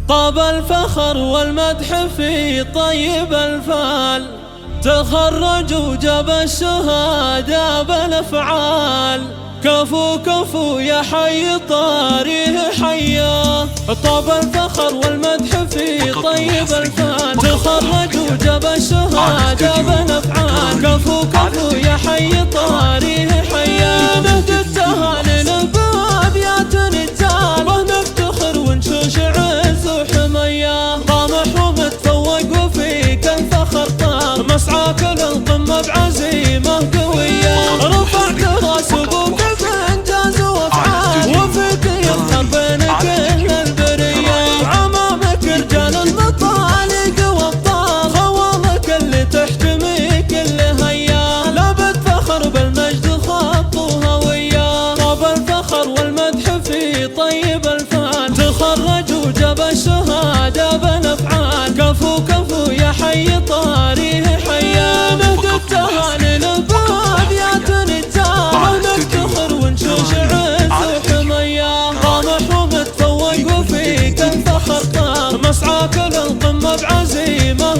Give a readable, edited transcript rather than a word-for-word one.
طاب الفخر والمدح في طيب الفال، تخرج وجاب الشهادة بالافعال. كفو كفو يا حي طاريه حيا، طاب الفخر والمدح في طيب الفال، تخرج وجاب الشهادة بالافعال. كفو كفو يا حي طاريه حيا، نهدي التهاني بأبيات نتال، ونفتخر ونشوش عز وحمية. طامح ومتفوق وفيك الفخر طار، مسعاك للقمة بعزيمة قوية. رفعت راس ابوك بانجاز وافعال، وفيك يفخر بين كل البرية. عمامك رجال المطالق وابطال، خوالك اللي تحتمي كل هيا. لابد فخر بالمجد خط وهوية، طاب الفخر والمدح في طيب الفال، تخرج وجاب الشهادة بالافعال. كفو كفو يا حي طاريه حيا، نهدي التهاني بأبيات نتال، ونفتخر ونشوش عز وحمية. طامح ومتفوق وفيك الفخر طار، مسعاك للقمة بعزيمة.